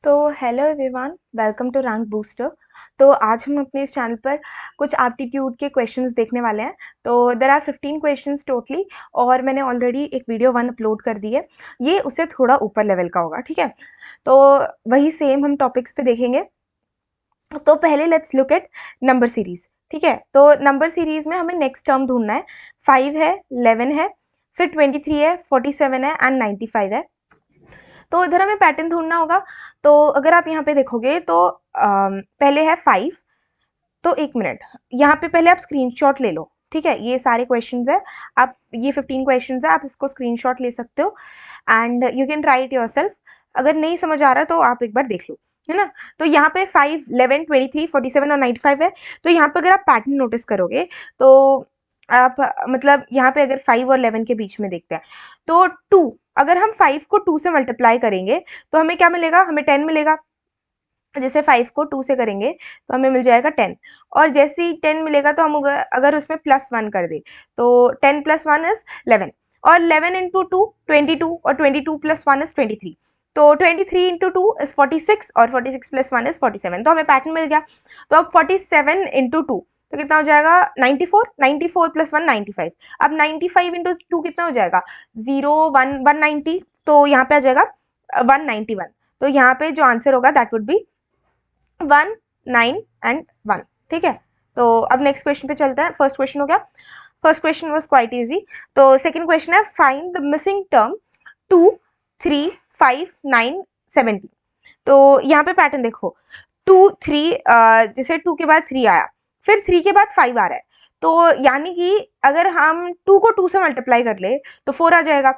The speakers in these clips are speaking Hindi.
तो hello everyone, welcome to rank booster. तो आज हम अपने इस चैनल पर कुछ एप्टीट्यूड के क्वेश्चंस देखने वाले हैं। तो देर आर 15 क्वेश्चंस टोटली, और मैंने ऑलरेडी एक वीडियो 1 अपलोड कर दी है। ये उससे थोड़ा ऊपर लेवल का होगा, ठीक है। तो वही सेम हम टॉपिक्स पे देखेंगे। तो पहले let's look at number series, ठीक है। तो नंबर सीरीज में हमें नेक्स्ट टर्म ढूंढना है। 5 है, 11 है, फिर 23 है, 47 है एंड 95 है। तो इधर हमें पैटर्न ढूंढना होगा। तो अगर आप यहाँ पे देखोगे तो पहले है 5। तो एक मिनट, यहाँ पे पहले आप स्क्रीनशॉट ले लो, ठीक है। ये सारे क्वेश्चंस है, आप ये 15 क्वेश्चंस है, आप इसको स्क्रीनशॉट ले सकते हो and you can write yourself. अगर नहीं समझ आ रहा तो आप एक बार देख लो, है ना। तो यहाँ पे 5, 11, 23, 47 और 95 है। तो यहाँ पे अगर आप पैटर्न नोटिस करोगे तो आप मतलब यहाँ पे अगर 5 और 11 के बीच में देखते हैं तो 2, अगर हम 5 को 2 से मल्टीप्लाई करेंगे तो हमें क्या मिलेगा, हमें 10 मिलेगा। जैसे 5 को 2 से करेंगे तो हमें मिल जाएगा 10, और जैसे ही 10 मिलेगा तो हम अगर उसमें +1 कर दे तो 10 + 1 इज 11, और 11 इंटू 2 22, और 22 + 1 इज 23। तो 23 इंटू 2 इज 46, और 46 + 1 इज 47। तो हमें पैटर्न मिल गया। तो अब 47 इंटू 2 तो कितना हो जाएगा 94, 94 + 1 95। अब 95 इंटू 2 कितना हो जाएगा 0 1 190। तो यहाँ पे आ जाएगा 191। तो यहाँ पे जो आंसर होगा दैट वुड बी 1, 9 एंड 1, ठीक है। तो अब नेक्स्ट क्वेश्चन पे चलते हैं। फर्स्ट क्वेश्चन हो गया, first question was quite easy. तो सेकंड क्वेश्चन है फाइंड द मिसिंग टर्म 2, 3, 5, 9, 17। तो यहाँ पे पैटर्न देखो, 2, 3, जैसे 2 के बाद 3 आया, फिर 3 के बाद 5 आ रहा है। तो यानी कि अगर हम 2 को 2 से मल्टीप्लाई कर ले तो 4 आ जाएगा,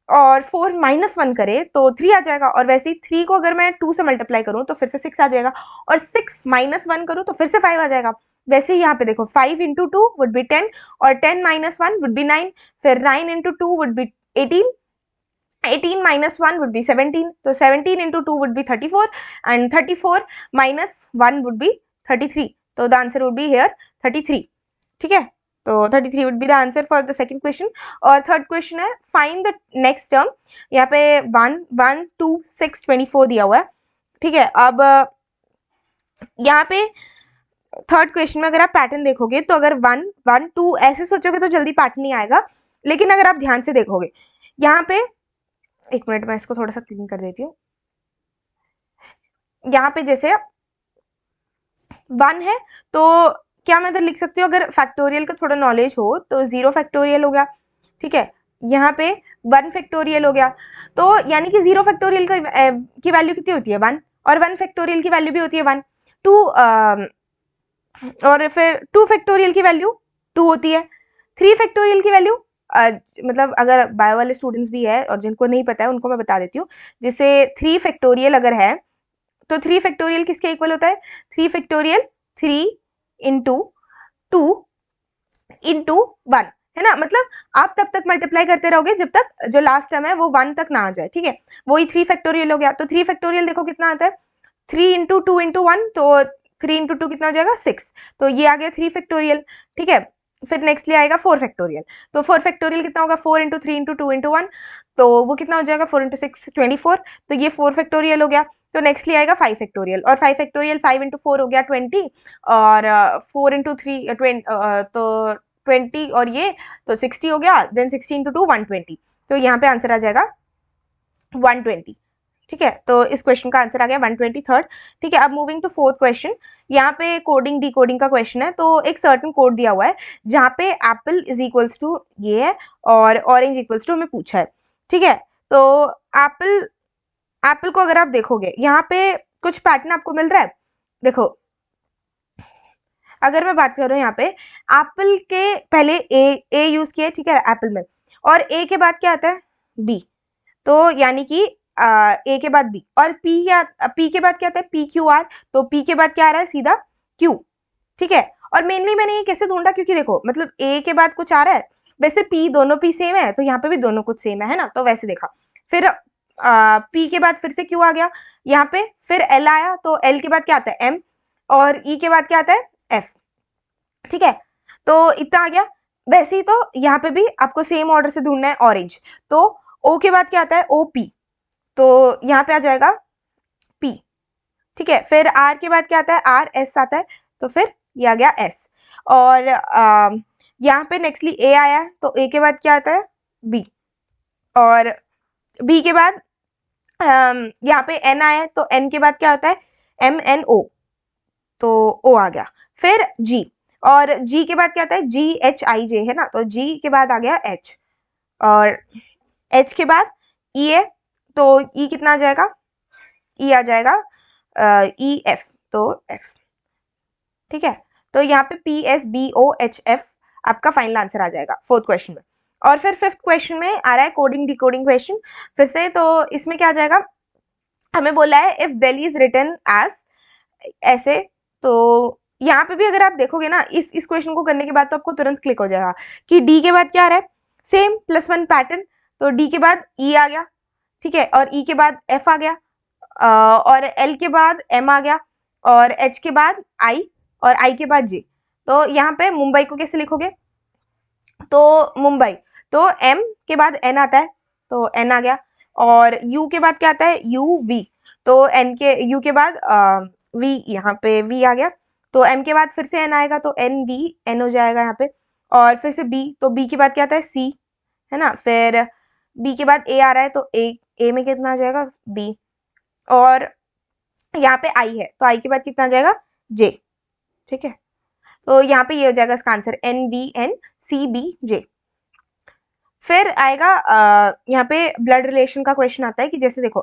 और 4 - 1 करे तो 3 आ जाएगा, और वैसे ही 3 को अगर मैं 2 से मल्टीप्लाई करूं तो फिर से 6 आ जाएगा, और 6 - 1 करूं तो फिर से 5 आ जाएगा। वैसे ही यहाँ पे देखो 5 इंटू 2 वुड बी 10, और 10 - 1 वुड बी 9, फिर 9 into 2 would be 18, 18 - 1 would be 17. तो 17 into 2 would be 34, and 34 - 1 would be 33. तो the answer would be here 33, ठीक है। तो 33 would be the answer for the second question। और थर्ड क्वेश्चन है find the next term। यहाँ पे 1, 1, 2, 6, 24 दिया हुआ है, ठीक है। अब यहाँ पे थर्ड क्वेश्चन में अगर आप पैटर्न देखोगे तो अगर 1, 1, 2 ऐसे सोचोगे तो जल्दी पैटर्न नहीं आएगा, लेकिन अगर आप ध्यान से देखोगे यहाँ पे, एक मिनट मैं इसको थोड़ा सा क्लीन कर देती हूँ। यहाँ पे जैसे 1 है तो क्या मैं इधर लिख सकती हूँ, अगर फैक्टोरियल का थोड़ा नॉलेज हो तो 0 फैक्टोरियल हो गया, ठीक है। यहाँ पे 1 फैक्टोरियल हो गया। तो यानी कि 0 फैक्टोरियल की वैल्यू कितनी होती है 1, और 1 फैक्टोरियल की वैल्यू भी होती है 1, 2, और फिर 2 फैक्टोरियल की वैल्यू 2 होती है। 3 फैक्टोरियल की वैल्यू मतलब अगर बायो वाले स्टूडेंट्स भी है और जिनको नहीं पता है उनको मैं बता देती हूँ। जैसे 3 फैक्टोरियल अगर है तो 3 फैक्टोरियल किसके इक्वल होता है, 3 फैक्टोरियल 3 इंटू 2 इंटू 1, है ना। मतलब आप तब तक मल्टीप्लाई करते रहोगे जब तक जो लास्ट टर्म है वो 1 तक ना आ जाए, ठीक है। वही 3 फैक्टोरियल हो गया। तो 3 फैक्टोरियल देखो कितना आता है, 3 इंटू 2 इंटू 1, तो 3 इंटू 2 कितना हो जाएगा 6। तो ये आ गया 3 फैक्टोरियल, ठीक है। फिर नेक्स्टली आएगा 4 फैक्टोरियल। तो 4 फैक्टोरियल कितना होगा 4 इंटू 3 इंटू 2 इंटू 1, तो वो कितना हो जाएगा 4 इंटू 6 24। तो ये 4 फैक्टोरियल हो गया। तो नेक्स्टली आएगा 5 फैक्टोरियल, और 5 फैक्टोरियल 5 इंटू 4 हो गया 20, और 4 इंटू 3 तो 20, और ये तो 60 हो गया। Then 60 into 2 120। तो यहाँ पे आंसर आ जाएगा 120, ठीक है। तो इस क्वेश्चन का आंसर आ गया 123, ठीक है। अब मूविंग टू फोर्थ क्वेश्चन। यहाँ पे कोडिंग डी कोडिंग का क्वेश्चन है। तो एक सर्टन कोड दिया हुआ है जहाँ पे एप्पल इज इक्वल्स टू ये है और ऑरेंज इक्वल्स टू हमें पूछा है, ठीक है। तो एप्पल एप्पल को अगर आप देखोगे यहाँ पे कुछ पैटर्न आपको मिल रहा है। देखो अगर मैं बात कर रहा हूँ यहाँ पे एप्पल के पहले ए यूज किया है, ठीक है, एप्पल में, और ए के बाद क्या आता है बी। तो यानी कि ए के बाद बी, और पी के बाद क्या आता है पी क्यू आर। तो पी के बाद क्या आ रहा है सीधा क्यू, ठीक है। और मेनली मैंने ये कैसे ढूंढा, क्योंकि देखो मतलब ए के बाद कुछ आ रहा है, वैसे पी दोनों पी सेम है तो यहाँ पे भी दोनों कुछ सेम है ना, तो वैसे देखा। फिर पी के बाद फिर से क्यू आ गया यहाँ पे, फिर एल आया तो एल के बाद क्या आता है एम, और ई के बाद क्या आता है एफ, ठीक है। तो इतना आ गया। वैसे ही तो यहाँ पे भी आपको सेम ऑर्डर से ढूंढना है ऑरेंज। तो ओ के बाद क्या आता है ओ पी, तो यहाँ पे आ जाएगा पी, ठीक है। फिर आर के बाद क्या आता है, आर एस आता है, तो फिर ये आ गया एस। और यहाँ पे नेक्स्टली ए आया है, तो ए के बाद क्या आता है, बी। और बी के बाद यहाँ पे एन आया है, तो एन के बाद क्या होता है, एम एन ओ, तो ओ आ गया। फिर जी, और जी के बाद क्या आता है, जी एच आई जे है ना, तो जी के बाद आ गया एच। और एच के बाद ई है, तो ई कितना आ जाएगा, ई आ जाएगा ई एफ, तो एफ। ठीक है, तो यहाँ पे P S B O H F आपका फाइनल आंसर आ जाएगा फोर्थ क्वेश्चन में। और फिर फिफ्थ क्वेश्चन में आ रहा है कोडिंग डिकोडिंग क्वेश्चन फिर से। तो इसमें क्या आ जाएगा, हमें बोला है if Delhi is written as ऐसे, तो यहाँ पे भी अगर आप देखोगे ना, इस क्वेश्चन को करने के बाद तो आपको तुरंत क्लिक हो जाएगा कि डी के बाद क्या आ रहा है, सेम +1 पैटर्न, तो डी के बाद ई आ गया, ठीक है, और ई के बाद एफ आ गया, और एल के बाद एम आ गया, और एच के बाद आई, और आई के बाद जे। तो यहाँ पे मुंबई को कैसे लिखोगे, तो मुंबई, तो एम के बाद एन आता है, तो एन आ गया, और यू के बाद क्या आता है, यू वी, तो एन के यू के बाद वी, यहाँ पे वी आ गया, तो एम के बाद फिर से एन आएगा, तो एन वी एन हो जाएगा यहाँ पे, और फिर से बी, तो बी के बाद क्या आता है, सी, है ना, फिर बी के बाद ए आ रहा है, तो ए में कितना आ जाएगा, बी, और यहाँ पे आई है, तो आई के बाद कितना आ जाएगा, जे। ठीक है, तो यहाँ पे ये हो जाएगा इसका answer, N B N C B J. फिर आएगा यहाँ पे ब्लड रिलेशन का क्वेश्चन आता है कि जैसे देखो,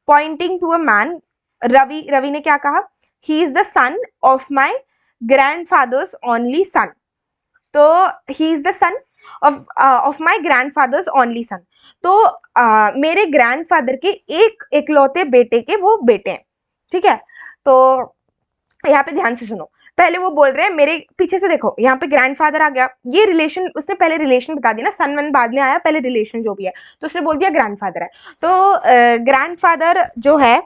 pointing to a man, Ravi, Ravi ने क्या कहा, he is the son of my grandfather's only son, तो he is the son of my grandfather's only son, तो मेरे ग्रैंडफादर के एक इकलौते बेटे के वो बेटे हैं। ठीक है, तो यहाँ पे ध्यान से सुनो, पहले वो बोल रहे हैं मेरे पीछे से देखो, यहाँ पे ग्रैंडफादर आ गया, ये रिलेशन उसने पहले रिलेशन बता दिया ना, सन वन बाद में आया, पहले रिलेशन जो भी है, तो उसने बोल दिया ग्रैंडफादर है, तो ग्रैंडफादर जो है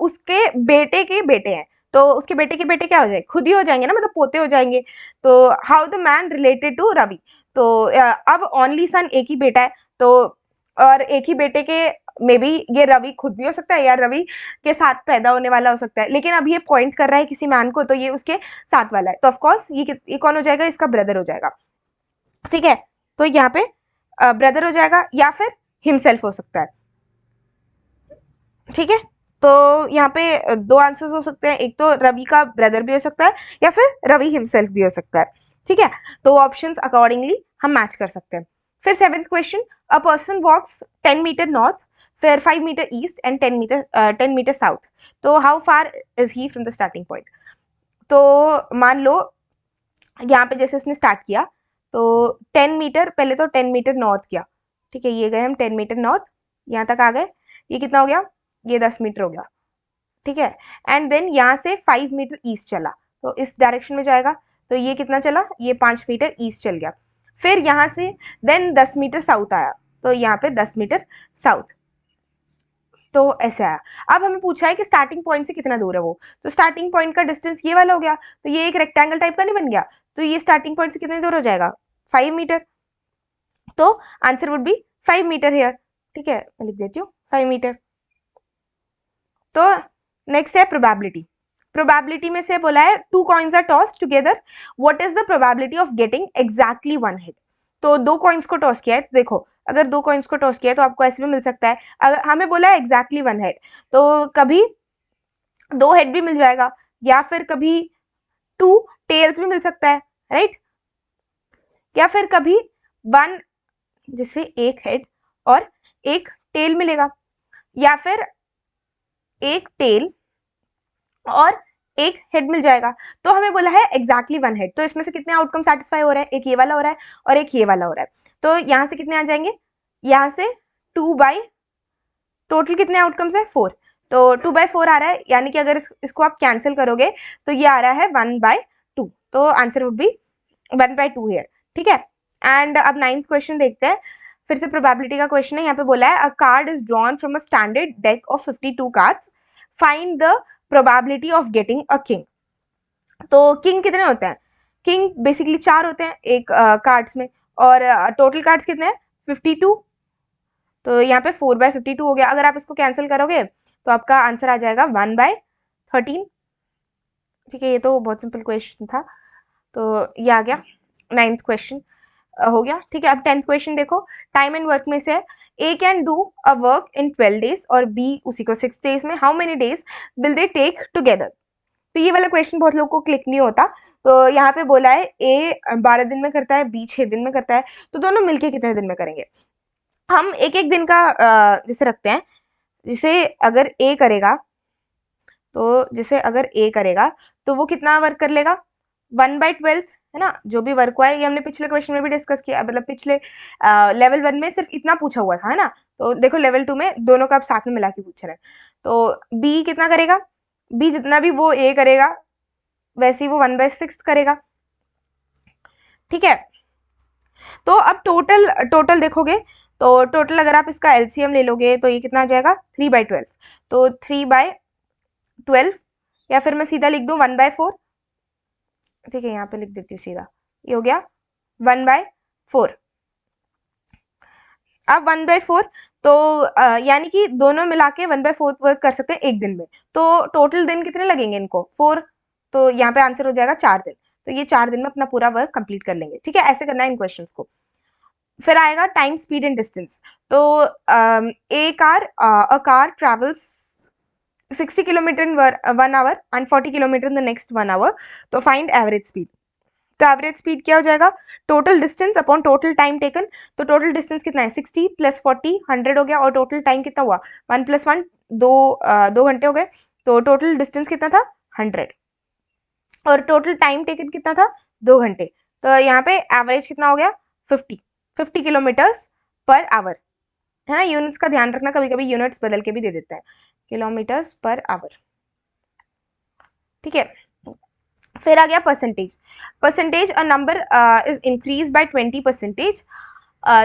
उसके बेटे के बेटे हैं, तो उसके बेटे के बेटे क्या हो जाएंगे, खुद ही हो जाएंगे ना, मतलब पोते हो जाएंगे। तो how the man related to Ravi, तो अब ओनली सन एक ही बेटा है, तो और एक ही बेटे के मे बी ये रवि खुद भी हो सकता है या रवि के साथ पैदा होने वाला हो सकता है, लेकिन अब ये पॉइंट कर रहा है किसी मैन को, तो ये उसके साथ वाला है, तो ऑफकोर्स ये कौन हो जाएगा, इसका ब्रदर हो जाएगा। ठीक है, तो यहाँ पे ब्रदर हो जाएगा या फिर हिमसेल्फ हो सकता है। ठीक है, तो यहाँ पे दो आंसर्स हो सकते हैं, एक तो रवि का ब्रदर भी हो सकता है या फिर रवि हिमसेल्फ भी हो सकता है। ठीक है, तो ऑप्शंस अकॉर्डिंगली हम मैच कर सकते हैं। फिर seventh question, a person walks 10 metre north, फिर 5 metre east and 10 metre south, तो how far is he from the starting point. तो मान लो यहाँ पे जैसे उसने स्टार्ट किया, तो 10 मीटर, पहले तो 10 मीटर नॉर्थ किया, ठीक है, ये गए हम 10 मीटर नॉर्थ, यहाँ तक आ गए, ये कितना हो गया, ये 10 मीटर हो गया। ठीक है, एंड देन यहाँ से 5 मीटर ईस्ट चला, तो इस डायरेक्शन में जाएगा, तो ये कितना चला, ये 5 मीटर ईस्ट चल गया। फिर यहाँ से देन 10 मीटर साउथ आया, तो यहाँ पे 10 मीटर साउथ, तो ऐसे आया। अब हमें पूछा है कि स्टार्टिंग पॉइंट से कितना दूर है वो, तो स्टार्टिंग पॉइंट का डिस्टेंस ये वाला हो गया, तो ये एक रेक्टेंगल टाइप का नहीं बन गया, तो ये स्टार्टिंग पॉइंट से कितने दूर हो जाएगा, 5 मीटर, तो answer would be 5 metre here. ठीक है, मैं लिख देती हूँ 5 मीटर। तो नेक्स्ट है प्रोबेबिलिटी, प्रोबेबिलिटी में से बोला है two coins are tossed together, what is the probability of getting exactly one head. तो दो कॉइन्स को टॉस किया है, देखो अगर दो कॉइन्स को टॉस किया है तो आपको ऐसे भी मिल सकता है, अगर हमें बोला है एग्जैक्टली वन हेड, तो कभी दो हेड भी मिल जाएगा, या फिर कभी टू टेल्स भी मिल सकता है, राइट, या फिर कभी वन, जिससे एक हेड और एक टेल मिलेगा, या फिर एक टेल और एक हेड मिल जाएगा। तो हमें बोला है एग्जैक्टली वन हेड, तो इसमें से कितने आउटकम सेटिस्फाई हो रहे हैं, एक ये वाला हो रहा है और एक ये वाला हो रहा है, तो यहाँ से कितने आ जाएंगे, यहाँ से 2/, टोटल कितने आउटकम्स है 4, तो 2/4 आ रहा है, यानी कि अगर इसको आप कैंसिल करोगे तो ये आ रहा है 1/2, तो आंसर वुड बी 1/2 हियर। ठीक है, एंड अब 9th क्वेश्चन देखते हैं, फिर से प्रोबेबिलिटी का क्वेश्चन है, यहाँ पे बोला है अ card is drawn from a standard deck of 52 cards, find the probability of getting a king. तो किंग कितने होते हैं, किंग बेसिकली 4 होते हैं एक कार्ड्स में, और टोटल कार्ड्स कितने हैं 52, तो यहाँ पे 4/52 हो गया, अगर आप इसको कैंसिल करोगे तो आपका आंसर आ जाएगा 1/2, 13। ठीक है, ये तो बहुत सिंपल क्वेश्चन था, तो ये आ गया। 9th क्वेश्चन हो गया। ठीक है, अब 10th क्वेश्चन देखो, टाइम एंड वर्क में से है, A can do a work in 12 days और बी उसी को 6 डेज में, how many days will they take together. तो ये वाला क्वेश्चन बहुत लोगों को क्लिक नहीं होता। तो यहाँ पे बोला है ए 12 दिन में करता है, बी 6 दिन में करता है, तो दोनों मिलके कितने दिन में करेंगे। हम एक एक दिन का जैसे रखते हैं, जिसे अगर ए करेगा, तो जैसे अगर ए करेगा तो वो कितना वर्क कर लेगा, 1/12, है ना। जो भी वर्क हुआ है ये हमने पिछले क्वेश्चन में भी डिस्कस किया, मतलब पिछले लेवल 1 में सिर्फ इतना पूछा हुआ था, है ना। तो देखो लेवल 2 में दोनों का आप साथ में मिला के पूछ रहे हैं। तो बी कितना करेगा, बी जितना भी वो ए करेगा वैसे ही वो 1/6 करेगा। ठीक है, तो अब टोटल टोटल देखोगे, तो टोटल अगर आप इसका एलसीएम ले लोगे तो ये कितना आ जाएगा, 3/12। तो 3/12, या फिर मैं सीधा लिख दूं 1/4। ठीक है, यहाँ पे लिख देती हूँ सीधा, ये हो गया 1/4। अब 1/4, तो यानी कि दोनों मिला के 1/4 वर्क कर सकते हैं एक दिन में। तो टोटल दिन कितने लगेंगे इनको, 4। तो यहाँ पे आंसर हो जाएगा 4 दिन। तो ये 4 दिन में अपना पूरा वर्क कंप्लीट कर लेंगे। ठीक है, ऐसे करना है इन क्वेश्चंस को। फिर आएगा टाइम, स्पीड एंड डिस्टेंस। तो a car travels 60 kilometre in 1 hour and 40 kilometre in the next 1 hour, तो फाइंड एवरेज स्पीड। तो एवरेज स्पीड क्या हो जाएगा, total distance upon total time taken. तो टोटल डिस्टेंस कितना है, 60 + 40 100 हो गया, और टोटल टाइम कितना हुआ, 1 + 1 2 घंटे हो गए। तो टोटल डिस्टेंस कितना था, 100, और टोटल टाइम टेकन कितना था, 2 घंटे। तो यहाँ पे एवरेज कितना हो गया, 50 किलोमीटर्स पर आवर, है ना। यूनिट्स का ध्यान रखना, कभी कभी यूनिट्स बदल के भी दे देता है, किलोमीटर्स पर आवर। ठीक है, फिर आ गया percentage. Percentage, a number is increase by 20%,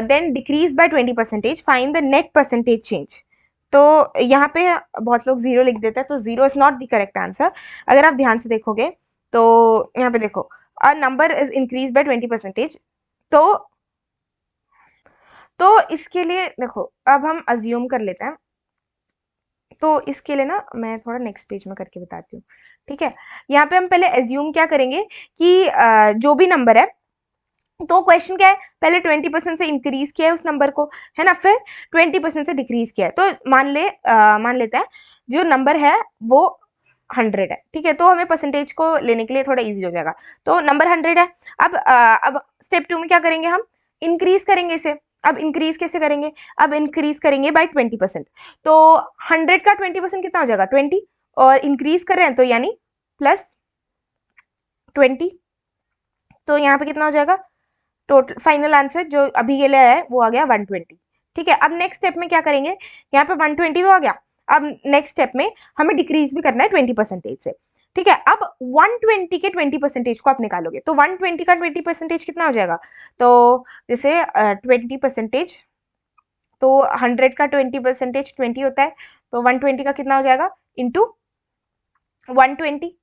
then decrease by 20%, find the net percentage change. तो यहाँ पे बहुत लोग जीरो लिख देते हैं, तो zero is not the correct answer. अगर आप ध्यान से देखोगे तो यहाँ पे देखो, अ नंबर इज इंक्रीज बाय 20%, तो इसके लिए देखो अब हम अज्यूम कर लेते हैं। तो इसके लिए ना मैं थोड़ा नेक्स्ट पेज में करके बताती हूँ। ठीक है, यहाँ पे हम पहले एज्यूम क्या करेंगे कि जो भी नंबर है, तो क्वेश्चन क्या है, पहले 20% से इंक्रीज किया है उस नंबर को, है ना, फिर 20% से डिक्रीज किया है। तो मान लेते हैं जो नंबर है वो 100 है। ठीक है, तो हमें परसेंटेज को लेने के लिए थोड़ा इजी हो जाएगा। तो नंबर 100 है। अब स्टेप 2 में क्या करेंगे, हम इंक्रीज करेंगे इसे। अब इंक्रीज कैसे करेंगे, अब इंक्रीज करेंगे बाय 20%। तो 100 का 20% कितना हो जाएगा, 20, और इंक्रीज कर रहे हैं तो यानी +20। तो यहाँ पे कितना हो जाएगा, टोटल फाइनल आंसर जो अभी के लिए है वो आ गया 120। ठीक है, अब नेक्स्ट स्टेप में क्या करेंगे, यहाँ पे 120 तो आ गया। अब नेक्स्ट स्टेप में हमें डिक्रीज भी करना है 20% से। ठीक है, अब 120 के 20% को आप निकालोगे, तो 120 का 20% कितना हो जाएगा, तो जैसे 20%, तो 100 का 20% 20 होता है, तो 120 का कितना हो जाएगा, इंटू 120।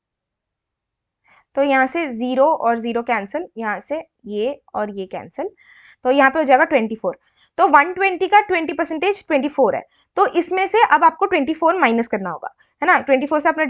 तो यहाँ से 0 और 0 कैंसिल, यहाँ से ये और ये कैंसिल, तो यहाँ पे हो जाएगा 24। तो 120 का 20% 24 है, तो इसमें से अब आपको 24 माइनस करना होगा, है ना। 24 से अपना